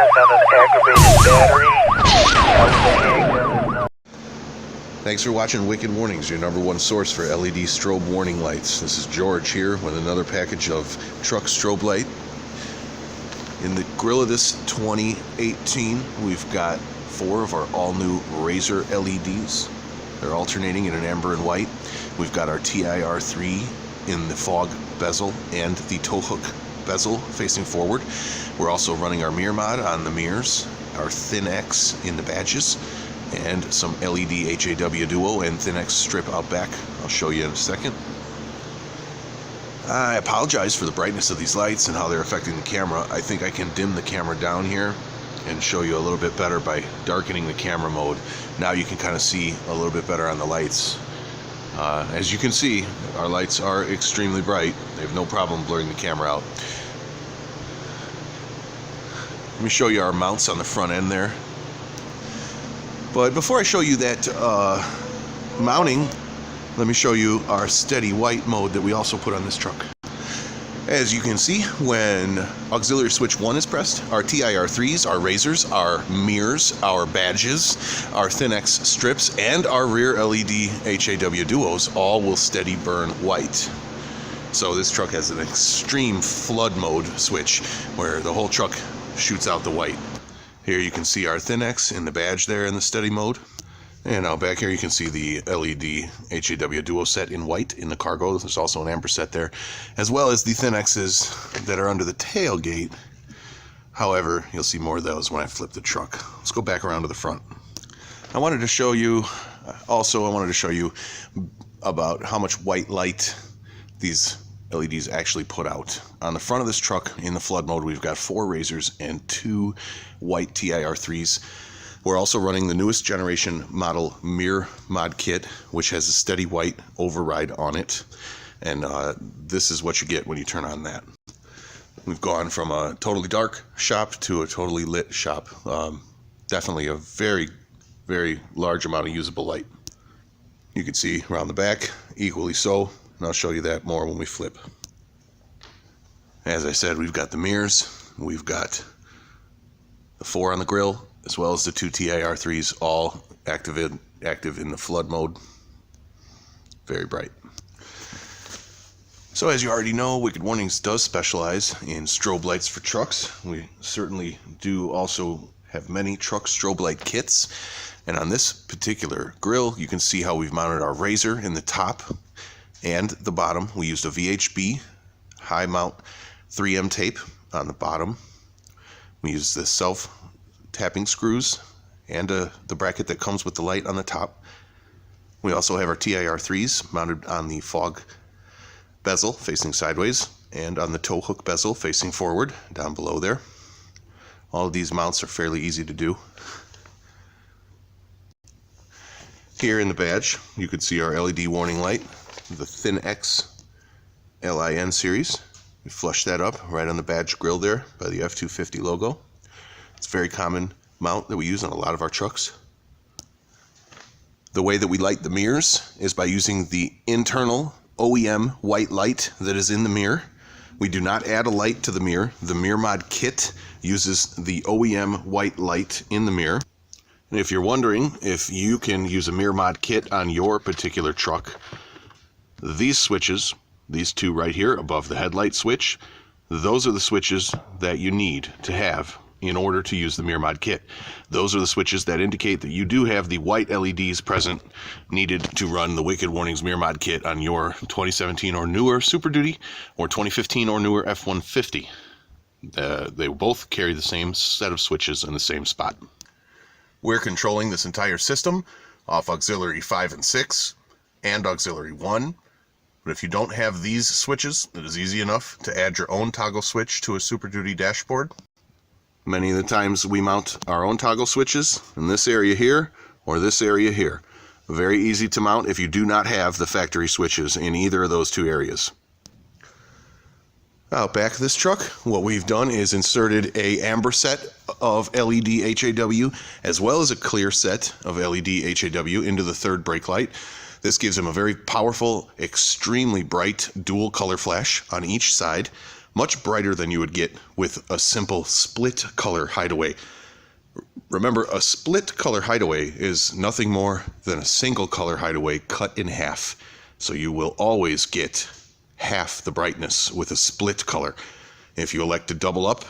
brightness on an aggravated battery. Thanks for watching Wicked Warnings, your #1 source for LED strobe warning lights. This is George here with another package of truck strobe light. In the grill of this 2018, we've got 4 of our all-new Razor LEDs. They're alternating in an amber and white. We've got our TIR-3 in the fog bezel and the tow hook bezel facing forward. We're also running our mirror mod on the mirrors, our Thin X in the badges, and some LED HAW Duo and Thin X strip out back. I'll show you in a second. I apologize for the brightness of these lights and how they're affecting the camera. I think I can dim the camera down here and show you a little bit better by darkening the camera mode. Now you can kind of see a little bit better on the lights. As you can see, our lights are extremely bright. They have no problem blurring the camera out. Let me show you our mounts on the front end there. But before I show you that mounting, let me show you our steady white mode that we also put on this truck. As you can see, when auxiliary switch 1 is pressed, our TIR-3s, our Razors, our mirrors, our badges, our Thin X strips, and our rear LED HAW Duos all will steady burn white. So this truck has an extreme flood mode switch where the whole truck shoots out the white. Here you can see our Thin X in the badge there in the steady mode. And now back here you can see the LED HAW Duo set in white in the cargo. There's also an amber set there, as well as the Thin X's that are under the tailgate. However, you'll see more of those when I flip the truck. Let's go back around to the front. I wanted to show you about how much white light these LEDs actually put out. On the front of this truck in the flood mode, we've got 4 Razors and 2 white TIR-3s. We're also running the newest generation model mirror mod kit, which has a steady white override on it. And this is what you get when you turn on that. We've gone from a totally dark shop to a totally lit shop. Definitely a very, very large amount of usable light. You can see around the back, equally so. And I'll show you that more when we flip. As I said, we've got the mirrors. We've got the 4 on the grill, as well as the 2 TIR-3s, all active in the flood mode. Very bright. So as you already know, Wicked Warnings does specialize in strobe lights for trucks. We certainly do also have many truck strobe light kits. And on this particular grill, you can see how we've mounted our Razor in the top and the bottom. We used a VHB high mount 3M tape on the bottom. We used the self-tapping screws and the bracket that comes with the light on the top. We also have our TIR-3s mounted on the fog bezel facing sideways and on the tow hook bezel facing forward down below there. All of these mounts are fairly easy to do. Here in the badge, you can see our LED warning light, the Thin X LIN series. We flush that up right on the badge grill there by the F-250 logo. It's a very common mount that we use on a lot of our trucks. The way that we light the mirrors is by using the internal OEM white light that is in the mirror. We do not add a light to the mirror. The mirror mod kit uses the OEM white light in the mirror. And if you're wondering if you can use a mirror mod kit on your particular truck, these switches, these 2 right here above the headlight switch, those are the switches that you need to have in order to use the mirror mod kit. Those are the switches that indicate that you do have the white LEDs present needed to run the Wicked Warnings mirror mod kit on your 2017 or newer Super Duty or 2015 or newer F-150. They both carry the same set of switches in the same spot. We're controlling this entire system off auxiliary 5 and 6 and auxiliary 1. But if you don't have these switches, it is easy enough to add your own toggle switch to a Super Duty dashboard. Many of the times we mount our own toggle switches in this area here or this area here. Very easy to mount if you do not have the factory switches in either of those 2 areas. Out back of this truck, what we've done is inserted a amber set of LED HAW as well as a clear set of LED HAW into the 3rd brake light. This gives them a very powerful, extremely bright dual color flash on each side. much brighter than you would get with a simple split color hideaway. Remember, a split color hideaway is nothing more than a single color hideaway cut in half. So you will always get half the brightness with a split color. If you elect to double up,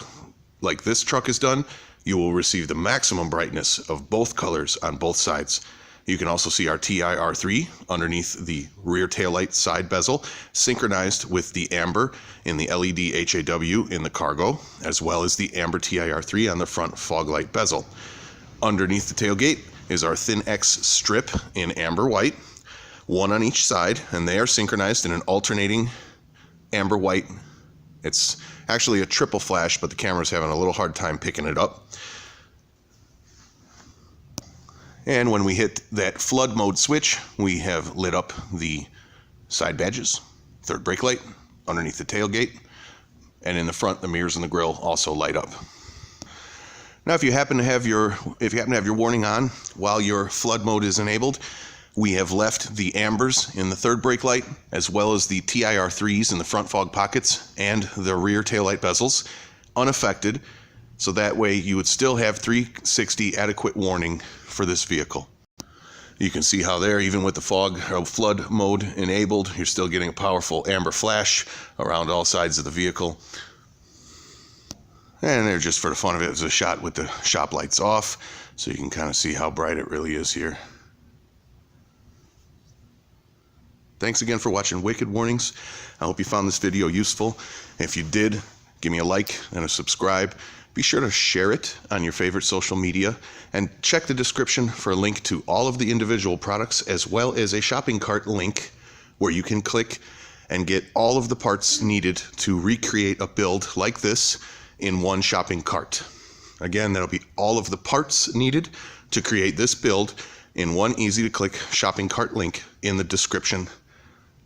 like this truck has done, you will receive the maximum brightness of both colors on both sides. You can also see our TIR-3 underneath the rear taillight side bezel, synchronized with the amber in the LED HAW in the cargo, as well as the amber TIR-3 on the front fog light bezel. Underneath the tailgate is our Thin X strip in amber white, one on each side, and they are synchronized in an alternating amber white. It's actually a triple flash, but the camera's having a little hard time picking it up. And when we hit that flood mode switch, we have lit up the side badges, third brake light, underneath the tailgate, and in the front, the mirrors and the grille also light up. Now, if you happen to have your warning on while your flood mode is enabled, we have left the ambers in the third brake light, as well as the TIR-3s in the front fog pockets and the rear taillight bezels unaffected, so that way you would still have 360 adequate warning for this vehicle. You can see how there, even with the flood mode enabled, you're still getting a powerful amber flash around all sides of the vehicle. And there, just for the fun of it, is a shot with the shop lights off, so you can kind of see how bright it really is here. Thanks again for watching Wicked Warnings. I hope you found this video useful. If you did, give me a like and a subscribe. Be sure to share it on your favorite social media, and check the description for a link to all of the individual products, as well as a shopping cart link where you can click and get all of the parts needed to recreate a build like this in one shopping cart. Again, that'll be all of the parts needed to create this build in one easy to click shopping cart link in the description.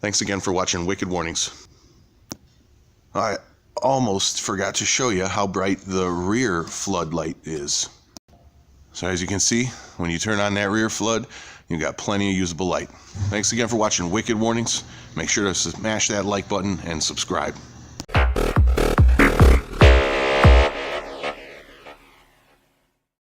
Thanks again for watching Wicked Warnings. I almost forgot to show you how bright the rear floodlight is. So as you can see, when you turn on that rear flood, you've got plenty of usable light. Thanks again for watching Wicked Warnings. Make sure to smash that like button and subscribe.